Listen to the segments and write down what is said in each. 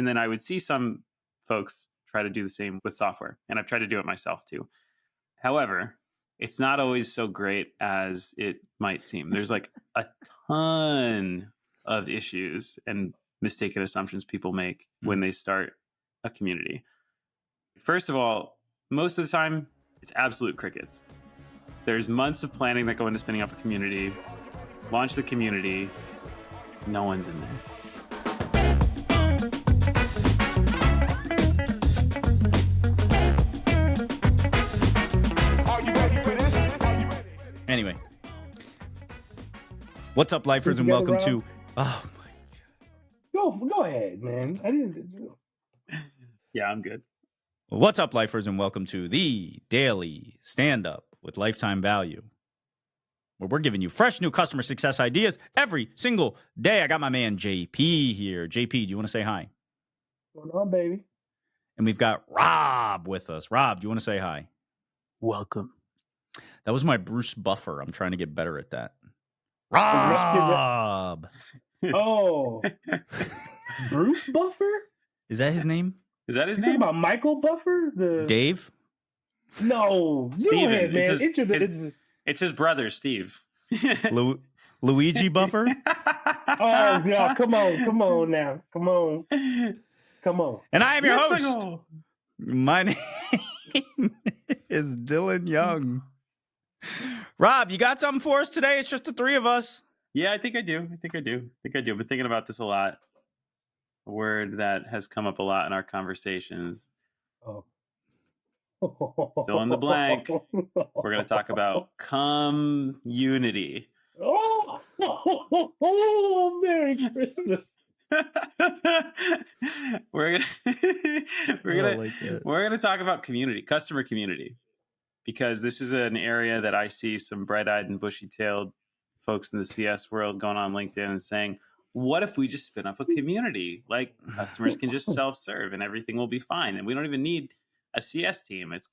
And then I would see some folks try to do the same with software. And I've tried to do it myself too. However, it's not always so great as it might seem. There's like a ton of issues and mistaken assumptions people make when they start a community. First of all, most of the time, it's absolute crickets. There's months of planning that go into spinning up a community, launch the community, no one's in there. Anyway, what's up, lifers, and welcome to. Oh my God! Go ahead, man. I didn't. Yeah, I'm good. What's up, lifers, and welcome to the Daily Standup with Lifetime Value, where we're giving you fresh new customer success ideas every single day. I got my man JP here. JP, do you want to say hi? What's going on, baby? And we've got Rob with us. Rob, do you want to say hi? Welcome. That was my Bruce Buffer. I'm trying to get better at that. Rob. Oh, Bruce Buffer? Is that his name? Is that his You name? talking about Michael Buffer? Dave? No, Steven. Go ahead, man. It's his brother, Steve. Luigi Buffer? Oh, yeah, come on now. Come on. And I am your host. My name is Dylan Young. Rob, you got something for us today? It's just the three of us. Yeah, I think I do. I've been thinking about this a lot. A word that has come up a lot in our conversations. Oh. Fill in the blank. We're going to talk about community. Oh, Merry Christmas. We're gonna talk about community, customer community, because this is an area that I see some bright-eyed and bushy-tailed folks in the CS world going on LinkedIn and saying, what if we just spin up a community? Like, customers can just self-serve and everything will be fine. And we don't even need a CS team. It's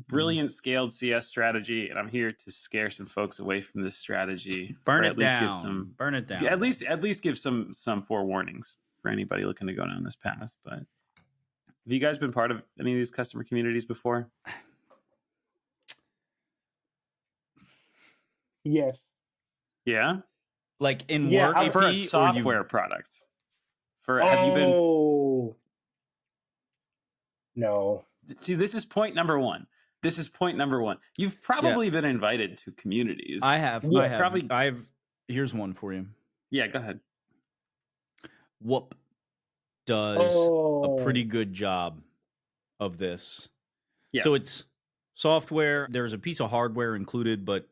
brilliant scaled CS strategy. And I'm here to scare some folks away from this strategy. Burn it at least down. Burn it down. At least give some forewarnings for anybody looking to go down this path. But have you guys been part of any of these customer communities before? Yes. Yeah? Like in work for a software product. Have you been? No. See, this is point number one. You've probably been invited to communities. I have. Yeah, I have. Here's one for you. Yeah, go ahead. Whoop does a pretty good job of this. Yeah. So it's software. There's a piece of hardware included, but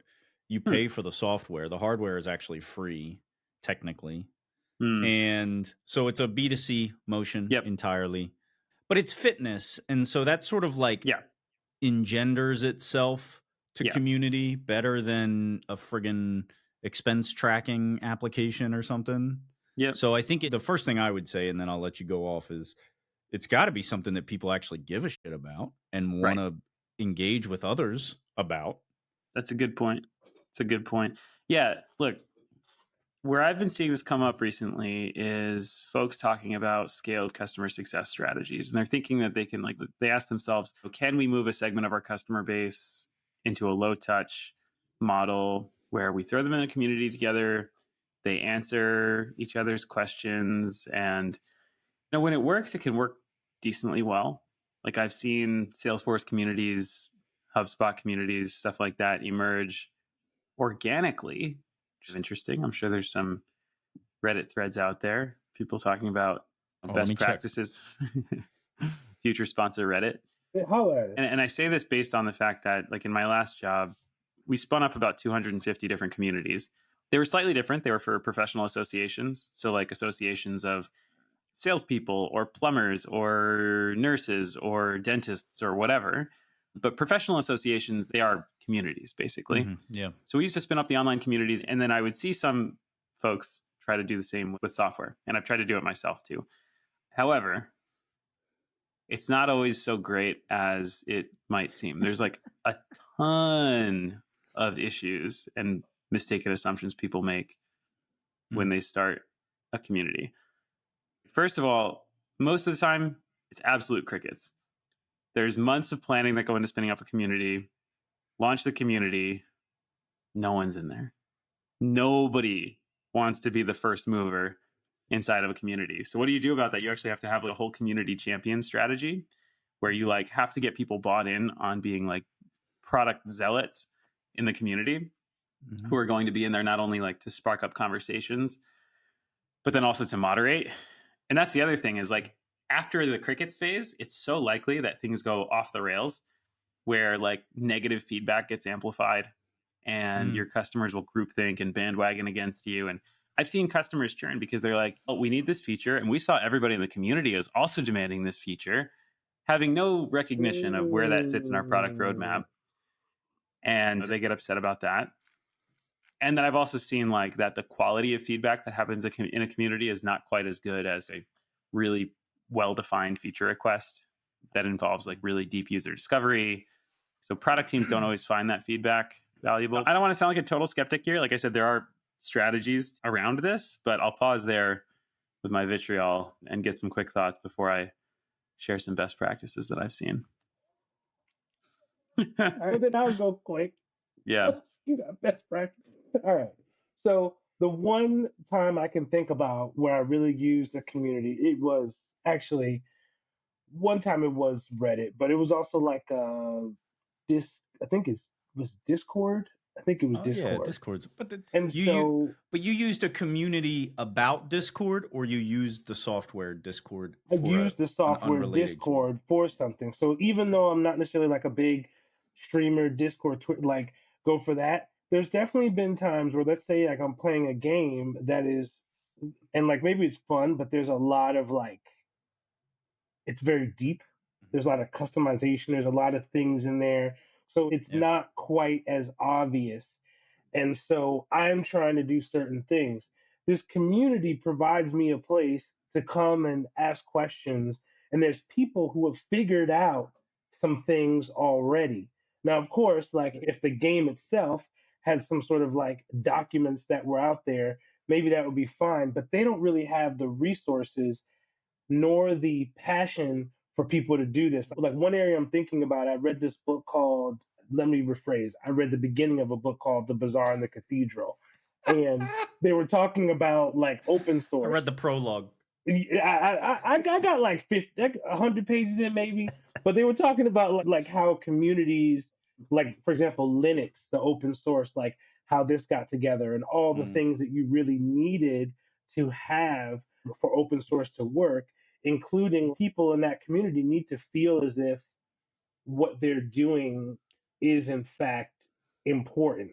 you pay for the software. The hardware is actually free, technically. And so it's a B2C motion entirely. But it's fitness. And so that sort of like engenders itself to community better than a friggin' expense tracking application or something. Yeah. So I think the first thing I would say, and then I'll let you go off, is it's got to be something that people actually give a shit about and want to engage with others about. That's a good point. Yeah, look, where I've been seeing this come up recently is folks talking about scaled customer success strategies. And they're thinking that they can, they ask themselves, can we move a segment of our customer base into a low touch model where we throw them in a community together, they answer each other's questions, and when it works, it can work decently well. Like, I've seen Salesforce communities, HubSpot communities, stuff like that emerge organically, which is interesting. I'm sure there's some Reddit threads out there, people talking about best practices. Future sponsor Reddit. And I say this based on the fact that, like, in my last job, we spun up about 250 different communities. They were slightly different. They were for professional associations. So like associations of salespeople or plumbers or nurses or dentists or whatever. But professional associations, they are communities, basically. Mm-hmm. Yeah. So we used to spin up the online communities, and then I would see some folks try to do the same with software. And I've tried to do it myself too. However, it's not always so great as it might seem. There's like a ton of issues and mistaken assumptions people make when they start a community. First of all, Most of the time, it's absolute crickets. There's months of planning that go into spinning up a community, launch the community. No one's in there. Nobody wants to be the first mover inside of a community. So what do you do about that? You actually have to have a whole community champion strategy where you like have to get people bought in on being like product zealots in the community who are going to be in there not only like to spark up conversations, but then also to moderate. And that's the other thing is like after the crickets phase, it's so likely that things go off the rails where like negative feedback gets amplified and your customers will groupthink and bandwagon against you. And I've seen customers churn because they're like, oh, we need this feature. And we saw everybody in the community is also demanding this feature, having no recognition of where that sits in our product roadmap. And they get upset about that. And then I've also seen like that the quality of feedback that happens in a community is not quite as good as a really well-defined feature request that involves like really deep user discovery. So product teams don't always find that feedback valuable. I don't want to sound like a total skeptic here. Like I said, there are strategies around this, but I'll pause there with my vitriol and get some quick thoughts before I share some best practices that I've seen. All right, then I'll go quick. Yeah. You got best practice. All right. So the one time I can think about where I really used a community, it was actually one time it was Reddit, but it was also like I think it was Discord. I think it was Discord. Yeah, Discord's. But you used a community about Discord, or you used the software Discord? I used the software Discord for something. So even though I'm not necessarily like a big streamer, Discord, like go for that, there's definitely been times where let's say like I'm playing a game that is, and like maybe it's fun, but there's a lot of like, it's very deep. There's a lot of customization. There's a lot of things in there. So it's not quite as obvious. And so I'm trying to do certain things. This community provides me a place to come and ask questions. And there's people who have figured out some things already. Now, of course, like if the game itself had some sort of like documents that were out there, maybe that would be fine. But they don't really have the resources nor the passion for people to do this. Like one area I'm thinking about, I read this book called, let me rephrase, I read the beginning of a book called The Bazaar and the Cathedral. And they were talking about like open source. I read the prologue. I got like 100 pages in maybe, but they were talking about like how communities, like for example, Linux, the open source, like how this got together and all the things that you really needed to have for open source to work, including people in that community need to feel as if what they're doing is in fact important.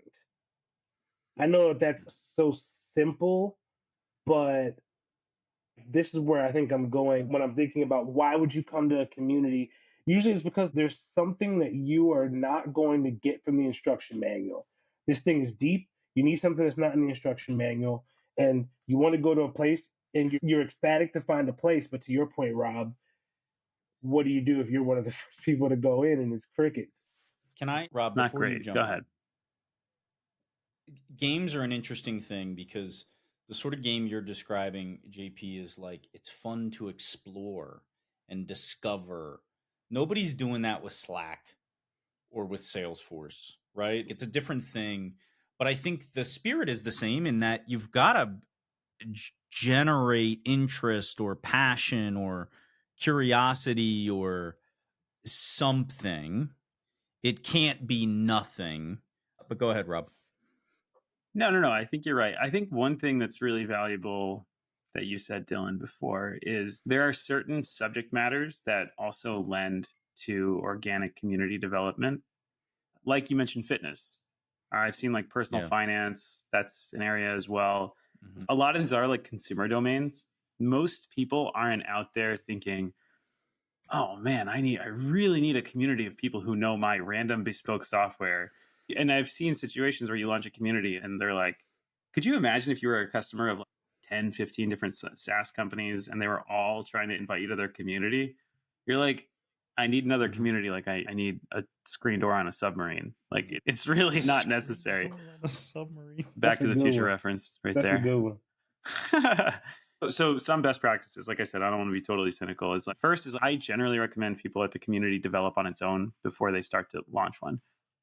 I know that's so simple, but this is where I think I'm going when I'm thinking about why would you come to a community. Usually it's because there's something that you are not going to get from the instruction manual. This thing is deep. You need something that's not in the instruction manual, and you want to go to a place and you're ecstatic to find a place. But to your point, Rob, what do you do if you're one of the first people to go in and it's crickets? Can I, Rob? It's not great. Go ahead. Games are an interesting thing because the sort of game you're describing, JP, is like it's fun to explore and discover. Nobody's doing that with Slack or with Salesforce, right? It's a different thing. But I think the spirit is the same in that you've got to generate interest or passion or curiosity or something. It can't be nothing. But go ahead, Rob. No. I think you're right. I think one thing that's really valuable that you said, Dylan, before is there are certain subject matters that also lend to organic community development. Like you mentioned, fitness. I've seen like personal finance. That's an area as well. Mm-hmm. A lot of these are like consumer domains. Most people aren't out there thinking, oh man, I really need a community of people who know my random bespoke software. And I've seen situations where you launch a community and they're like, could you imagine if you were a customer of like 10, 15 different SaaS companies and they were all trying to invite you to their community? You're like, I need another community. Like I need a screen door on a submarine. Like it's really not necessary. A submarine. Back to the Future reference right there. That's a good one. So some best practices, like I said, I don't want to be totally cynical. Is like, first is I generally recommend people let the community develop on its own before they start to launch one.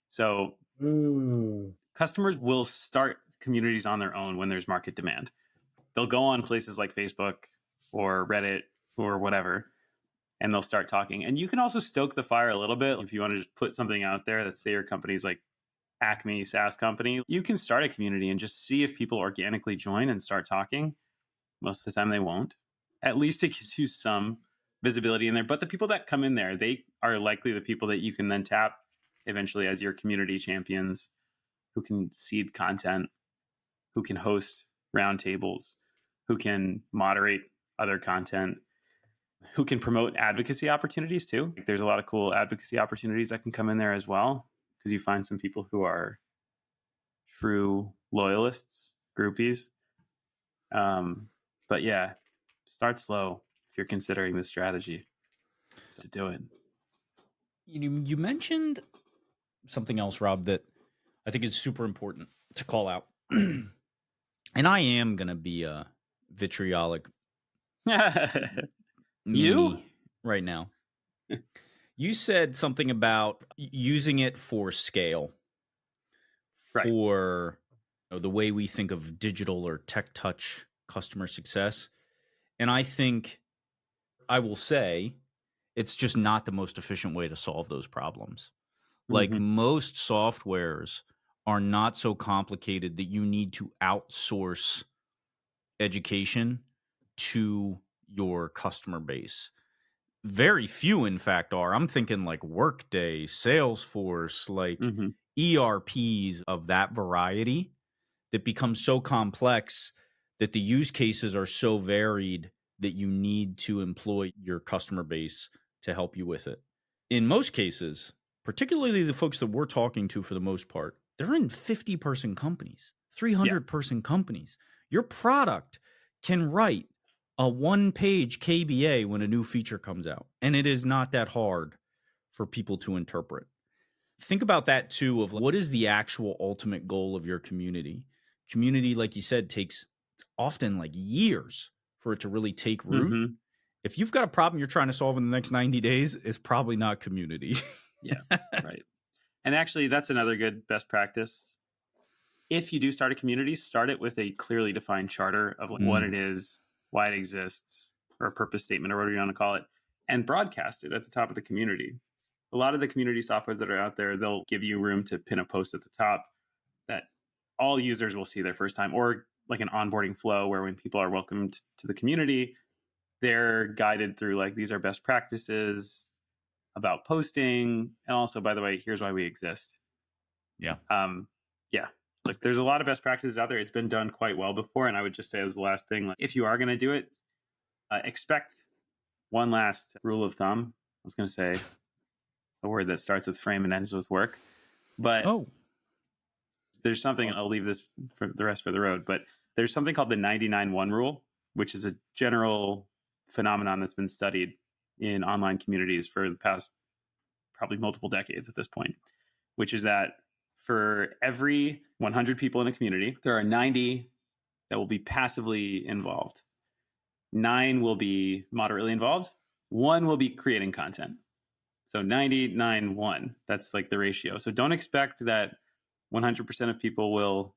So customers will start communities on their own when there's market demand. They'll go on places like Facebook or Reddit or whatever, and they'll start talking. And you can also stoke the fire a little bit if you want to just put something out there that, say, your company's like Acme SaaS company. You can start a community and just see if people organically join and start talking. Most of the time they won't. At least it gives you some visibility in there. But the people that come in there, they are likely the people that you can then tap eventually as your community champions, who can seed content, who can host roundtables, who can moderate other content, who can promote advocacy opportunities too. There's a lot of cool advocacy opportunities that can come in there as well, because you find some people who are true loyalists, groupies. But yeah, start slow if you're considering this strategy. Just to do it. You mentioned something else, Rob, that I think is super important to call out. And I am going to be a vitriolic you right now. You said something about using it for scale, right, for the way we think of digital or tech touch customer success. And I think I will say it's just not the most efficient way to solve those problems. Like most softwares are not so complicated that you need to outsource education to your customer base. Very few, in fact, are. I'm thinking like Workday, Salesforce, like ERPs of that variety that become so complex that the use cases are so varied that you need to employ your customer base to help you with it. In most cases, particularly the folks that we're talking to for the most part, they're in 50-person companies, 300-person companies. Your product can write a one-page KBA when a new feature comes out, and it is not that hard for people to interpret. Think about that too, of what is the actual ultimate goal of your community. Community, like you said, takes often like years for it to really take root. If you've got a problem you're trying to solve in the next 90 days, it's probably not community. Yeah, right. And actually, that's another good best practice. If you do start a community, start it with a clearly defined charter of like what it is, why it exists, or a purpose statement, or whatever you want to call it, and broadcast it at the top of the community. A lot of the community softwares that are out there, they'll give you room to pin a post at the top that all users will see their first time, or like an onboarding flow where when people are welcomed to the community, they're guided through like, these are best practices about posting. And also, by the way, here's why we exist. Yeah. Like there's a lot of best practices out there. It's been done quite well before. And I would just say as the last thing, like, if you are going to do it, expect one last rule of thumb. I was going to say a word that starts with frame and ends with work, but there's something, I'll leave this for the rest for the road, but there's something called the 99-1 rule, which is a general phenomenon that's been studied in online communities for the past probably multiple decades at this point, which is that for every 100 people in a community, there are 90 that will be passively involved. 9 will be moderately involved. 1 will be creating content. So 99-1, that's like the ratio. So don't expect that 100% of people will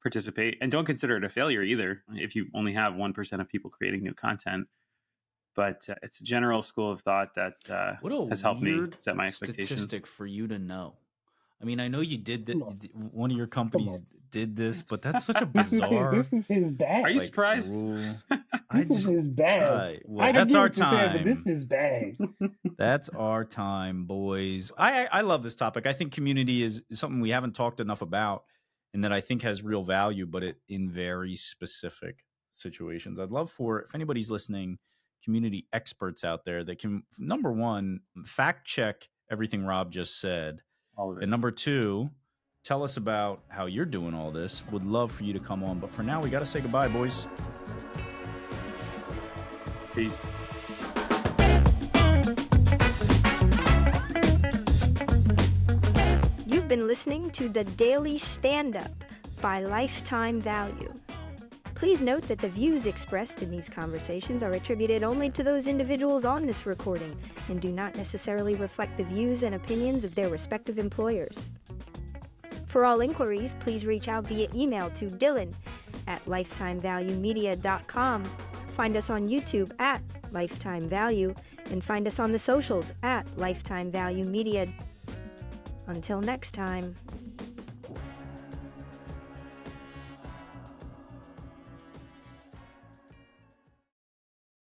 participate, and don't consider it a failure either if you only have 1% of people creating new content. But it's a general school of thought that has helped me set my expectations. Statistic for you to know. I mean, I know you did that. One of your companies did this, but that's such a bizarre. This is his bag. Are you surprised? This is his bag. Well, that's our time. But this is bag. That's our time, boys. I love this topic. I think community is something we haven't talked enough about, and that I think has real value, but in very specific situations. I'd love for, if anybody's listening, community experts out there that can, number one, fact check everything Rob just said. All of it. And number two, tell us about how you're doing all this. Would love for you to come on. But for now, we got to say goodbye, boys. Peace. You've been listening to the Daily Standup by Lifetime Value. Please note that the views expressed in these conversations are attributed only to those individuals on this recording and do not necessarily reflect the views and opinions of their respective employers. For all inquiries, please reach out via email to dylan@lifetimevaluemedia.com. Find us on YouTube at Lifetime Value, and find us on the socials at Lifetime Value Media. Until next time.